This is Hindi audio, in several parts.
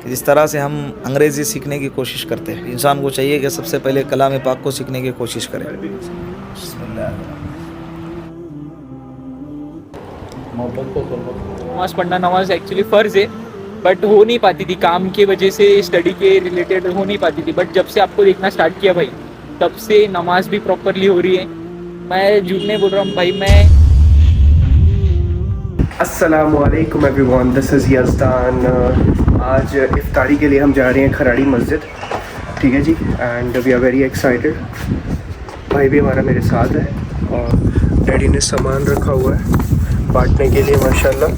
कि जिस तरह से हम अंग्रेज़ी सीखने की कोशिश करते हैं, इंसान को चाहिए कि सबसे पहले कलाम पाक को सीखने की कोशिश करें। नमाज़ पढ़ना, नमाज़ एक्चुअली फ़र्ज़ है, बट हो नहीं पाती थी, काम की वजह से, स्टडी के रिलेटेड हो नहीं पाती थी। बट जब से आपको देखना स्टार्ट किया भाई, तब से नमाज़ भी प्रॉपरली हो रही है। मैं झूठ नहीं बोल रहा हूँ भाई। मैं अस्सलामुअलैकुम एवरीवन, दिस इज़ यज़दान। आज इफ्तारी के लिए हम जा रहे हैं खराड़ी मस्जिद, ठीक है जी, and we are very excited. भाई भी हमारा मेरे साथ है और डैडी ने सामान रखा हुआ है बांटने के लिए माशाल्लाह।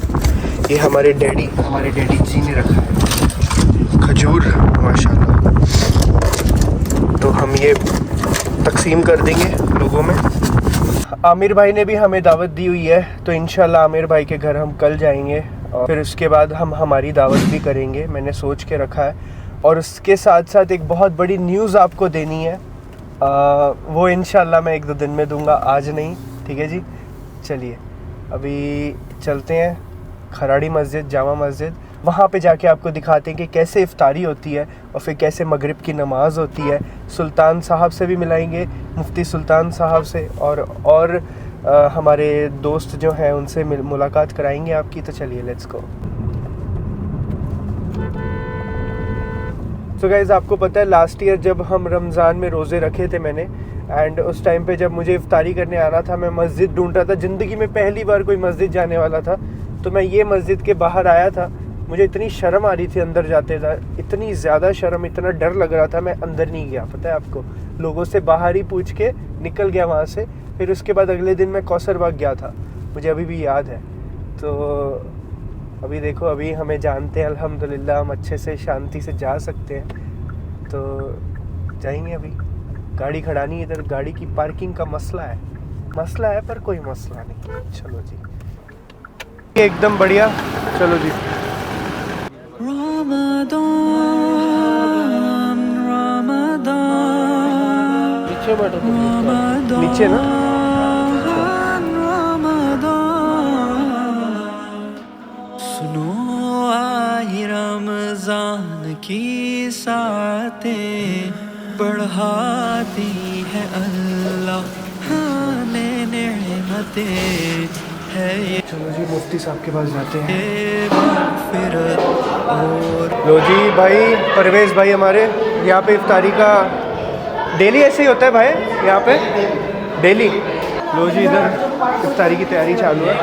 ये हमारे डैडी जी ने रखा है खजूर माशाल्लाह, तो हम ये तकसीम कर देंगे लोगों में। आमिर भाई ने भी हमें दावत दी हुई है, तो इंशाल्लाह आमिर भाई के घर हम कल जाएंगे और फिर उसके बाद हम हमारी दावत भी करेंगे, मैंने सोच के रखा है। और उसके साथ साथ एक बहुत बड़ी न्यूज़ आपको देनी है, वो इंशाल्लाह मैं 1-2 दिन में दूंगा, आज नहीं, ठीक है जी। चलिए अभी चलते हैं खराड़ी मस्जिद, जामा मस्जिद, वहाँ पे जाके आपको दिखाते हैं कि कैसे इफ्तारी होती है और फिर कैसे मगरिब की नमाज़ होती है। सुल्तान साहब से भी मिलाएंगे, मुफ्ती सुल्तान साहब से, और हमारे दोस्त जो हैं उनसे मुलाकात कराएंगे आपकी। तो चलिए लेट्स गो। तो गाइज़ आपको पता है लास्ट ईयर जब हम रमज़ान में रोज़े रखे थे मैंने, एंड उस टाइम पे जब मुझे इफ्तारी करने आना था, मैं मस्जिद ढूंढ रहा था, ज़िंदगी में पहली बार कोई मस्जिद जाने वाला था, तो मैं ये मस्जिद के बाहर आया था। मुझे इतनी शर्म आ रही थी अंदर जाते था, इतनी ज़्यादा शर्म, इतना डर लग रहा था, मैं अंदर नहीं गया। पता है आपको, लोगों से बाहर ही पूछ के निकल गया वहाँ से। फिर उसके बाद अगले दिन मैं कौसर बाग गया था, मुझे अभी भी याद है। तो अभी देखो, अभी हमें जानते हैं अल्हम्दुलिल्लाह, हम अच्छे से शांति से जा सकते हैं, तो जाएंगे। अभी गाड़ी खड़ानी है इधर, गाड़ी की पार्किंग का मसला है पर कोई मसला नहीं। चलो जी, एकदम बढ़िया, चलो जी। नीचे ना, सुनो आई रमजान की सातें बढ़ाती है अल्लाह, नेमतें है ये। चलो जी मुफ्ती साहब के पास जाते हैं। मग़फ़िरत और लो जी भाई, परवेज़ भाई हमारे यहाँ पे इफ्तारी का डेली ऐसे ही होता है भाई, यहाँ पे डेली। लो जी, इधर इफ्तारी की तैयारी चालू है,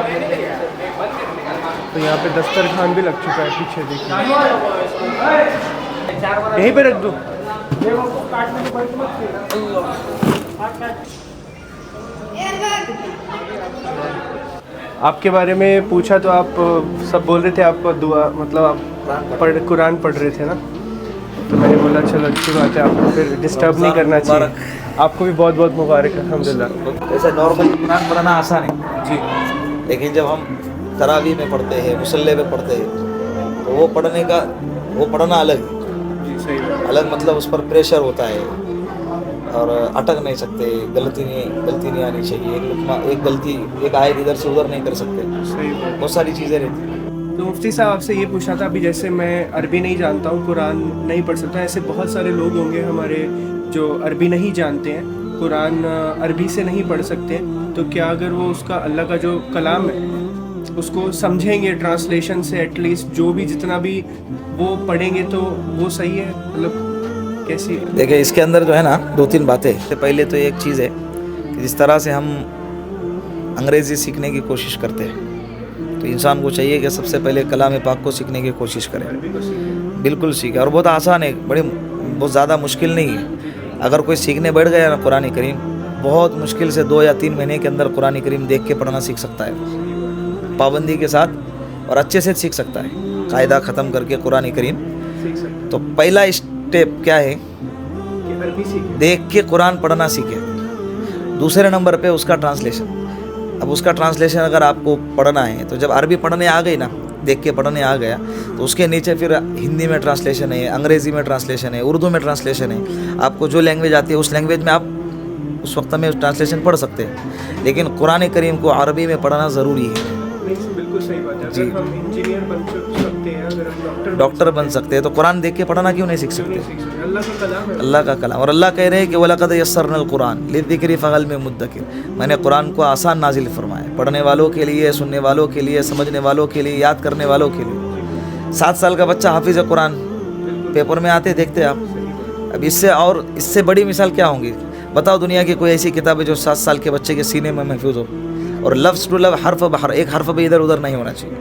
तो यहाँ पे दस्तरखान भी लग चुका है, पीछे देखिए, यहीं पे रख दो। आपके बारे में पूछा तो आप सब बोल रहे थे आप दुआ, मतलब आप कुरान पढ़ रहे थे ना, तो मैंने बोला चलो अच्छी बात है, आपको फिर डिस्टर्ब नहीं करना चाहिए। आपको भी बहुत बहुत मुबारक है, अल्हम्दुलिल्लाह। वैसे नॉर्मल कुरान पढ़ना आसान है जी, लेकिन जब हम तरावी में पढ़ते हैं, मुसल्ले में पढ़ते हैं, तो वो पढ़ना अलग है। अलग मतलब उस पर प्रेशर होता है और अटक नहीं सकते, गलती नहीं आनी चाहिए, एक गलती, एक आयत इधर से उधर नहीं कर सकते, बहुत सारी चीज़ें रहती हैं। तो मुफ्ती साहब आपसे ये पूछना था, अभी जैसे मैं अरबी नहीं जानता हूँ, कुरान नहीं पढ़ सकता, ऐसे बहुत सारे लोग होंगे हमारे जो अरबी नहीं जानते हैं, कुरान अरबी से नहीं पढ़ सकते, तो क्या अगर वो उसका अल्लाह का जो कलाम है उसको समझेंगे ट्रांसलेशन से, एटलीस्ट जो भी जितना भी वो पढ़ेंगे, तो वो सही है? मतलब कैसी? देखिए, इसके अंदर जो है ना 2-3 बातें। सबसे पहले तो एक चीज़ है कि जिस तरह से हम अंग्रेज़ी सीखने की कोशिश करते हैं, तो इंसान को चाहिए कि सबसे पहले कलाम पाक को सीखने की कोशिश करें। बिल्कुल सीखे, और बहुत आसान है, बहुत ज़्यादा मुश्किल नहीं है। अगर कोई सीखने बैठ गया ना कुरान करीम, बहुत मुश्किल से 2 या 3 महीने के अंदर कुरान करीम देख के पढ़ना सीख सकता है, पाबंदी के साथ, और अच्छे से सीख सकता है, कायदा ख़त्म करके कुरान करीम। तो पहला स्टेप क्या है? देख के कुरान पढ़ना सीखे। दूसरे नंबर पे उसका ट्रांसलेशन। अब उसका ट्रांसलेशन अगर आपको पढ़ना है, तो जब अरबी पढ़ने आ गई ना, देख के पढ़ने आ गया, तो उसके नीचे फिर हिंदी में ट्रांसलेशन है, अंग्रेज़ी में ट्रांसलेशन है, उर्दू में ट्रांसलेशन है। आपको जो लैंग्वेज आती है उस लैंग्वेज में आप उस वक्त में ट्रांसलेशन पढ़ सकते हैं, लेकिन कुरान करीम को अरबी में पढ़ना ज़रूरी है। बिल्कुल सही बात है। जी। अगर हम इंजीनियर बन सकते हैं, अगर हम डॉक्टर बन सकते हैं तो कुरान देख के पढ़ना क्यों नहीं सीख सकते? अल्लाह का कलाम है। अल्लाह का कलाम, और अल्लाह कह रहे हैं कि वलक़द यस्सरनल कुरान लिज़िक्रि फ़हल में मुद्दकिर, मैंने कुरान को आसान नाजिल फरमाया, पढ़ने वालों के लिए, सुनने वालों के लिए, समझने वालों के लिए, याद करने वालों के लिए। 7 साल का बच्चा हाफिज़ कुरान, पेपर में आते देखते आप। अब इससे बड़ी मिसाल क्या होंगी? बताओ दुनिया की कोई ऐसी किताब है जो 7 साल के बच्चे के सीने में महफूज हो, और लफ्ज़ टू लफ्ज़, हर्फ बहर, एक हर्फ भी इधर उधर नहीं होना चाहिए।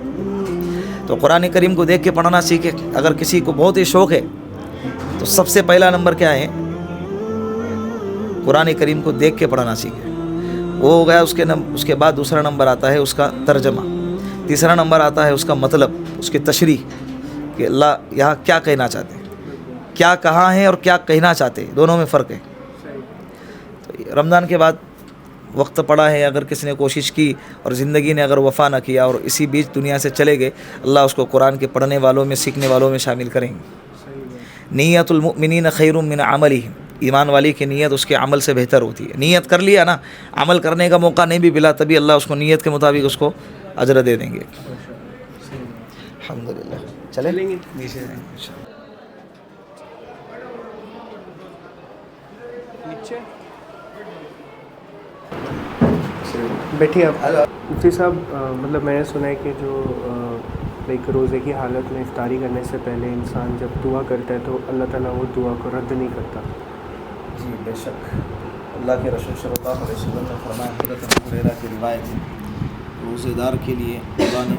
तो कुरान करीम को देख के पढ़ना सीखे। अगर किसी को बहुत ही शौक़ है तो सबसे पहला नंबर क्या है? कुरान करीम को देख के पढ़ना सीखे। वो हो गया। उसके बाद दूसरा नंबर आता है उसका तर्जमा, तीसरा नंबर आता है उसका मतलब, उसकी तशरीह कि अल्लाह यहाँ क्या कहना चाहते हैं, क्या कहा है और क्या कहना चाहते हैं, दोनों में फ़र्क है। तो रमज़ान के बाद वक्त पड़ा है, अगर किसी ने कोशिश की और ज़िंदगी ने अगर वफ़ा न किया और इसी बीच दुनिया से चले गए, अल्लाह उसको कुरान के पढ़ने वालों में, सीखने वालों में शामिल करेंगे। नीयतुल मुमिनीन खैरुम मिन अमलिहिम, ईमान वाली की नीयत उसके अमल से बेहतर होती है। नीयत कर लिया ना, अमल करने का मौका नहीं भी मिला, तभी अल्लाह उसको नीयत के मुताबिक उसको अजर दे देंगे। अल्हम्दुलिल्लाह। चलेंगे नीचे बैठिए आप। मुफ्ती साहब, मतलब मैंने सुना है कि जो लाइक रोज़े की हालत में इफ्तारी करने से पहले इंसान जब दुआ करता है तो अल्लाह ताला वो दुआ को रद्द नहीं करता। जी बेशक, अल्लाह के रसूल सल्लल्लाहु अलैहि वसल्लम ने फरमाया, हज़रत अबू हुरैरा की रिवायत है, रोज़ेदार के लिए अल्लाह ने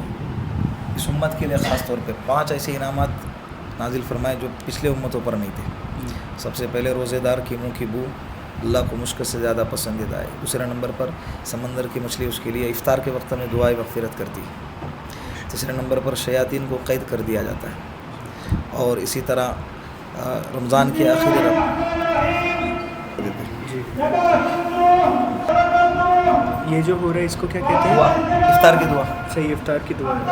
इस उम्मत के लिए ख़ास तौर पे 5 ऐसे इनामात नाजिल फरमाए जो पिछले उम्मतों पर नहीं थे। सबसे पहले रोज़ेदार की मुँह की बू अल्लाह को मुश्क से ज़्यादा पसंदीदा है। दूसरे नंबर पर समंदर की मछली उसके लिए इफ्तार के वक्त में दुआए मग़फ़िरत करती है। तीसरे नंबर पर शयातीन को कैद कर दिया जाता है। और इसी तरह रमज़ान के आखिर ये जो हो रहा है इसको क्या कहते दुआ, हैं? इफ्तार की दुआ। सही, इफ्तार की दुआ है।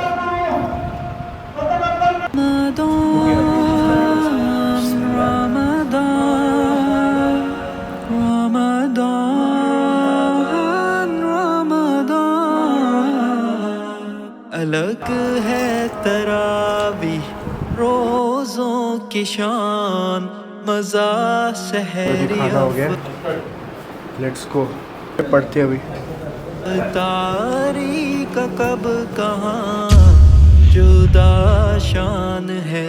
अलग है तरावी रोज़ों की शान, मज़ा सहरी खाना हो गया, लेट्स गो। पढ़ते अभी तारीख कब कहाँ जुदा शान है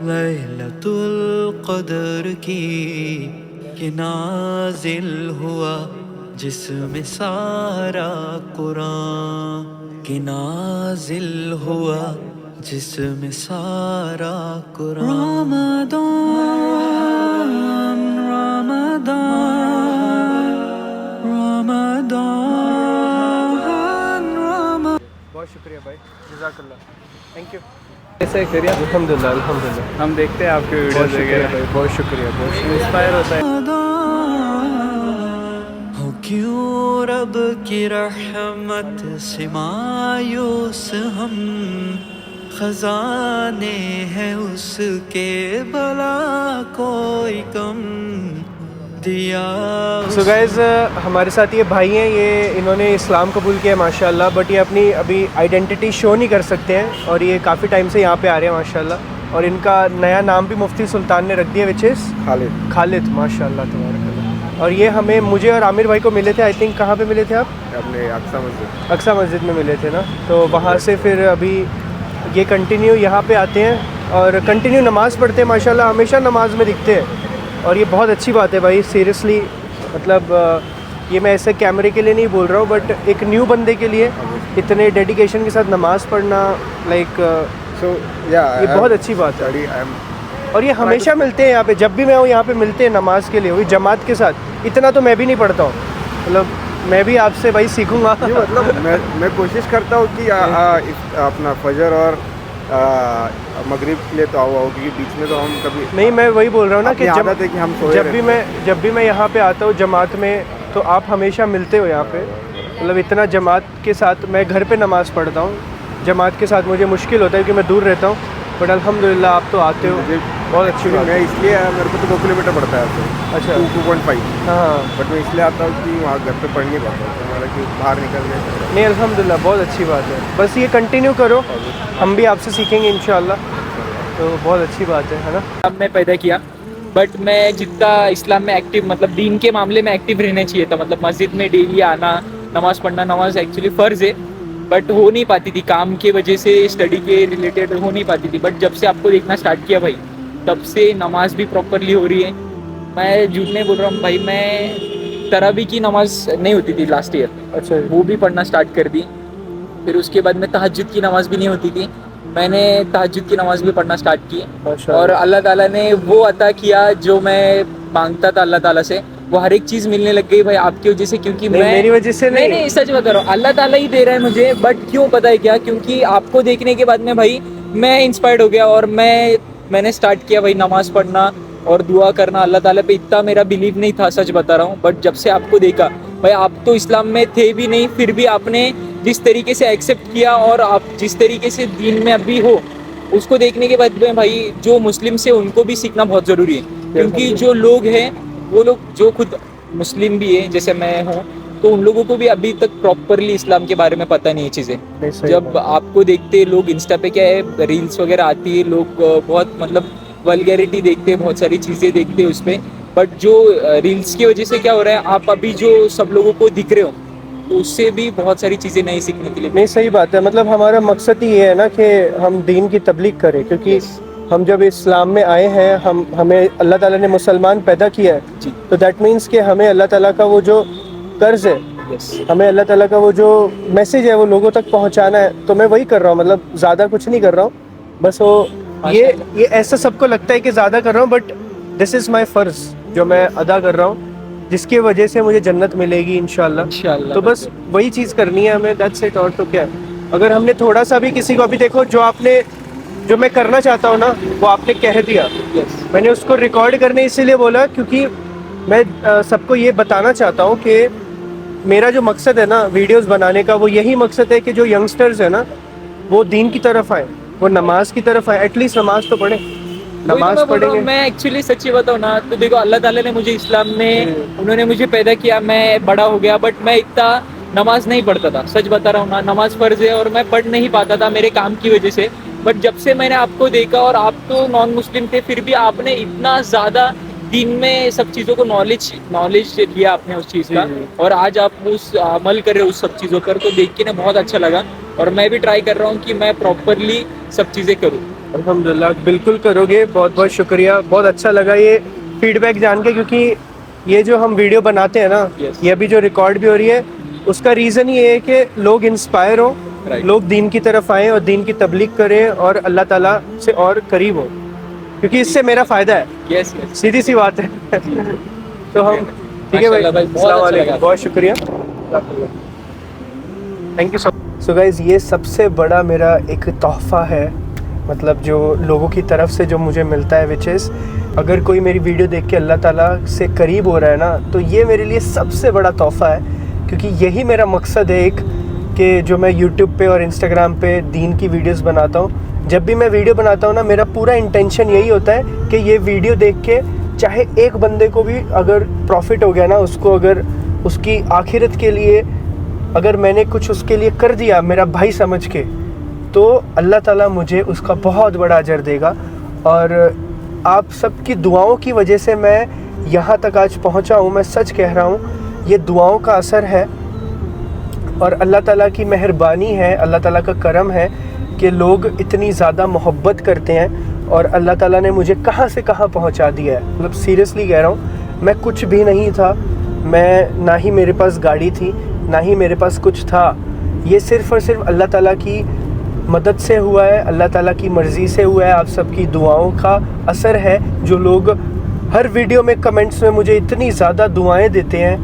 लैलतुल क़द्र की, कि नाज़िल हुआ जिसमें सारा कुरान, कि नाज़िल हुआ जिसमें सारा कुरान। रमज़ान रमज़ान रमज़ान। बहुत शुक्रिया भाई, जज़ाकल्लाह, थैंक यू। कैसे करिए? अल्हम्दुलिल्लाह अल्हम्दुलिल्लाह। हम देखते हैं आपके बहुत वीडियोस शुक्रिया वगैरह, भाई, बहुत शुक्रिया, बहुत शुक्रिया। इंस्पायर होता है। हो क्यों रब की रहमत से मायूस हम, खजाने हैं उसके भला कोई कम दिया। सो गाइज़, हमारे साथ ये भाई हैं, ये इन्होंने इस्लाम कबूल किया है माशाल्लाह, बट ये अपनी अभी आइडेंटिटी शो नहीं कर सकते हैं और ये काफ़ी टाइम से यहाँ पे आ रहे हैं माशाल्लाह। और इनका नया नाम भी मुफ्ती सुल्तान ने रख दिया, विच इज़ खालिद। माशाल्लाह तबारक। और ये हमें, मुझे और आमिर भाई को मिले थे, आई थिंक कहाँ पे मिले थे आप? अपने अक्सा मस्जिद में मिले थे ना। तो वहाँ से फिर अभी ये कंटिन्यू यहाँ पे आते हैं और कंटिन्यू नमाज़ पढ़ते हैं माशाल्लाह, हमेशा नमाज में दिखते हैं। और ये बहुत अच्छी बात है भाई, सीरियसली। मतलब ये मैं ऐसे कैमरे के लिए नहीं बोल रहा हूँ, बट एक न्यू बंदे के लिए इतने डेडिकेशन के साथ नमाज़ पढ़ना, लाइक ये बहुत अच्छी बात है। और ये हमेशा मिलते हैं यहाँ पे, जब भी मैं हूँ यहाँ पे मिलते हैं नमाज के लिए, वही जमात के साथ। इतना तो मैं भी नहीं पढ़ता हूँ, मतलब मैं भी आपसे भाई सीखूँगा। मतलब मैं कोशिश करता हूँ कि अपना फजर और मगरिब के लिए तो आओ क्योंकि बीच में तो हम कभी नहीं, मैं वही बोल रहा हूँ ना कि जब भी मैं यहाँ पे आता हूँ जमात में, तो आप हमेशा मिलते हो यहाँ पे। मतलब इतना जमात के साथ, मैं घर पे नमाज़ पढ़ता हूँ, जमात के साथ मुझे मुश्किल होता है क्योंकि मैं दूर रहता हूँ। बट अल्हम्दुलिल्लाह आप तो आते हो, मुझे बहुत अच्छी बात मैं है। इसलिए मेरे को तो 2 किलोमीटर पड़ता है आपसे, अच्छा 2.5, हाँ, बट मैं इसलिए आता हूँ कि वहाँ घर पे पढ़ नहीं पाता हूँ, तो मतलब कि बाहर निकलने नहीं अल्हम्दुलिल्लाह बहुत अच्छी बात है, बस ये कंटिन्यू करो, हम भी आपसे सीखेंगे इंशाल्लाह, तो बहुत अच्छी बात है ना। इस्लाम में पैदा किया, बट मैं जितना इस्लाम में एक्टिव, मतलब दीन के मामले में एक्टिव रहना चाहिए था, मतलब मस्जिद में डेली आना, नमाज़ पढ़ना, नमाज एक्चुअली फ़र्ज़ है, बट हो नहीं पाती थी काम की वजह से, स्टडी के रिलेटेड हो नहीं पाती थी। बट जब से आपको देखना स्टार्ट किया भाई, तब से नमाज भी प्रॉपरली हो रही है। मैं झूठ नहीं बोल रहा हूँ भाई, मैं तरावी की नमाज नहीं होती थी लास्ट ईयर, अच्छा वो भी पढ़ना स्टार्ट कर दी। फिर उसके बाद में तहज्जुद की नमाज भी नहीं होती थी, मैंने तहज्जुद की नमाज भी पढ़ना स्टार्ट की। माशाअल्लाह। और अल्लाह ताला ने वो अता किया जो मैं मांगता था अल्लाह ताला से, वो हर एक चीज़ मिलने लग गई भाई आपकी वजह से, क्योंकि नहीं, मैं मेरी वजह से नहीं। नहीं सच बता रहा हूँ, अल्लाह ताला ही दे रहा है मुझे। बट क्यों पता है क्या, क्योंकि आपको देखने के बाद में भाई मैं इंस्पायर्ड हो गया, और मैंने स्टार्ट किया भाई नमाज पढ़ना और दुआ करना। अल्लाह ताला पे इतना मेरा बिलीव नहीं था, सच बता रहा हूँ, बट जब से आपको देखा भाई, आप तो इस्लाम में थे भी नहीं, फिर भी आपने जिस तरीके से एक्सेप्ट किया और आप जिस तरीके से दीन में अभी हो, उसको देखने के बाद में भाई जो मुस्लिम से उनको भी सीखना बहुत ज़रूरी है। क्योंकि जो लोग हैं, वो लोग जो खुद मुस्लिम भी है जैसे मैं हूँ, तो उन लोगों को भी अभी तक प्रॉपरली इस्लाम के बारे में पता नहीं है चीज़ें। नहीं, सही जब बात। आपको देखते लोग इंस्टा पे क्या है, रील्स वगैरह आती है, लोग बहुत मतलब वल्गैरिटी देखते हैं, बहुत सारी चीज़ें देखते हैं उस पर। बट जो रील्स की वजह से क्या हो रहा है, आप अभी जो सब लोगों को दिख रहे हो, तो उससे भी बहुत सारी चीज़ें नई सीखने के लिए नहीं सही बात है, मतलब हमारा मकसद ही ये है ना कि हम दीन की तबलीग करें, क्योंकि हम जब इस्लाम में आए हैं, हमें अल्लाह ताला ने मुसलमान पैदा किया है, जी। तो दैट मीन्स कि हमें अल्लाह ताला का वो जो कर्ज है, यस हमें अल्लाह ताला का वो जो मैसेज है वो लोगों तक पहुंचाना है। तो मैं वही कर रहा हूँ, मतलब ज़्यादा कुछ नहीं कर रहा हूँ, बस वो ये ऐसा सबको लगता है कि ज़्यादा कर रहा हूँ, बट दिस इज़ माई फ़र्ज़ जो मैं अदा कर रहा हूँ, जिसकी वजह से मुझे जन्नत मिलेगी इंशाल्लाह। इंशाल्लाह। तो बस वही चीज़ करनी है हमें, दैट्स इट। और तो क्या है, अगर हमने थोड़ा सा भी किसी को, अभी देखो जो मैं करना चाहता हूँ ना, वो आपने कह दिया, यस मैंने उसको रिकॉर्ड करने इसीलिए बोला क्योंकि मैं सबको ये बताना चाहता हूँ कि मेरा जो मकसद है ना वीडियोस बनाने का, वो यही मकसद है कि जो यंगस्टर्स है ना, वो दीन की तरफ आए, वो नमाज की तरफ आए, एटलीस्ट नमाज तो पढ़े, नमाज पढ़ेंगे। मैं एक्चुअली सच्ची बताऊँ ना, तो देखो अल्लाह ताला ने मुझे इस्लाम में, उन्होंने मुझे पैदा किया, मैं बड़ा हो गया, बट मैं इतना नमाज नहीं पढ़ता था, सच बता रहा हूँ ना, नमाज फ़र्ज़ है और मैं पढ़ नहीं पाता था मेरे काम की वजह से। बट जब से मैंने आपको देखा, और आप तो नॉन मुस्लिम थे, फिर भी आपने इतना ज़्यादा दीन में सब चीज़ों को नॉलेज लिया आपने उस चीज़ का, और आज आप उस अमल कर रहे हो उस सब चीज़ों पर, तो देख के ना बहुत अच्छा लगा। और मैं भी ट्राई कर रहा हूँ कि मैं प्रॉपरली सब चीज़ें करूँ। अल्हम्दुलिल्लाह, बिल्कुल करोगे, बहुत बहुत शुक्रिया, बहुत अच्छा लगा ये फीडबैक जान के, क्योंकि ये जो हम वीडियो बनाते हैं ना, Yes. ये अभी जो रिकॉर्ड भी हो रही है, उसका रीज़न ये है कि लोग इंस्पायर हो, Right. लोग दीन की तरफ आएँ और दीन की तबलीग करें और अल्लाह ताला से और करीब हो, क्योंकि इससे मेरा फ़ायदा है, यस यस सीधी सी बात है। तो हम ठीक है भाई, माशाल्लाह भाई, बहुत अस्सलाम अच्छा वालेकुम, लगा। बहुत शुक्रिया, थैंक यू सो गाइज़। ये सबसे बड़ा मेरा एक तोहफ़ा है, मतलब जो लोगों की तरफ से जो मुझे मिलता है, विच इज़ अगर कोई मेरी वीडियो देख के अल्लाह ताला से करीब हो रहा है ना, तो ये मेरे लिए सबसे बड़ा तोहफ़ा है, क्योंकि यही मेरा मकसद है एक, कि जो मैं यूट्यूब पे और इंस्टाग्राम पे दीन की वीडियोस बनाता हूँ, जब भी मैं वीडियो बनाता हूँ ना, मेरा पूरा इंटेंशन यही होता है कि ये वीडियो देख के चाहे एक बंदे को भी अगर प्रॉफिट हो गया ना, उसको अगर उसकी आखिरत के लिए अगर मैंने कुछ उसके लिए कर दिया मेरा भाई समझ के, तो अल्लाह ताला मुझे उसका बहुत बड़ा अजर देगा। और आप सबकी दुआओं की वजह से मैं यहाँ तक आज पहुँचा हूँ, मैं सच कह रहा हूँ, ये दुआओं का असर है और अल्लाह ताला की मेहरबानी है, अल्लाह ताला का करम है कि लोग इतनी ज़्यादा मोहब्बत करते हैं, और अल्लाह ताला ने मुझे कहाँ से कहाँ पहुँचा दिया है। मतलब सीरियसली कह रहा हूँ, मैं कुछ भी नहीं था, मैं ना ही मेरे पास गाड़ी थी, ना ही मेरे पास कुछ था, ये सिर्फ़ और सिर्फ अल्लाह ताला की मदद से हुआ है, अल्लाह ताला की मर्ज़ी से हुआ है, आप सबकी दुआओं का असर है। जो लोग हर वीडियो में कमेंट्स में मुझे इतनी ज़्यादा दुआएं देते हैं,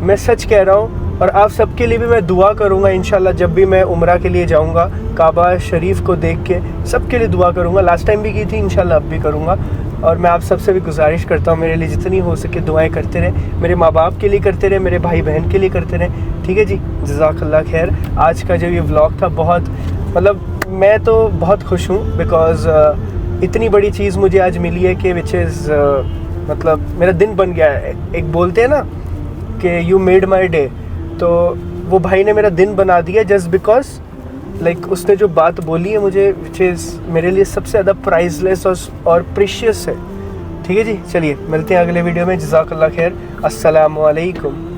मैं सच कह रहा हूँ, और आप सबके लिए भी मैं दुआ करूँगा इंशाल्लाह। जब भी मैं उम्रा के लिए जाऊँगा, काबा शरीफ को देख के सबके लिए दुआ करूँगा, लास्ट टाइम भी की थी, इंशाल्लाह अब भी करूँगा। और मैं आप सबसे भी गुजारिश करता हूँ, मेरे लिए जितनी हो सके दुआएं करते रहे, मेरे माँ बाप के लिए करते रहे, मेरे भाई बहन के लिए करते रहे, ठीक है जी। जज़ाकल्लाह खैर। आज का जो ये व्लॉग था, बहुत मतलब मैं तो बहुत खुश हूँ बिकॉज़ इतनी बड़ी चीज़ मुझे आज मिली है कि विच इज़ मतलब मेरा दिन बन गया है। एक बोलते हैं ना कि यू मेड माई डे, तो वो भाई ने मेरा दिन बना दिया जस्ट बिकॉज लाइक उसने जो बात बोली है मुझे, विच इज़ मेरे लिए सबसे ज़्यादा प्राइसलेस और प्रीशियस है। ठीक है जी, चलिए मिलते हैं अगले वीडियो में। जज़ाकल्लाह खैर, अस्सलामु अलैकुम।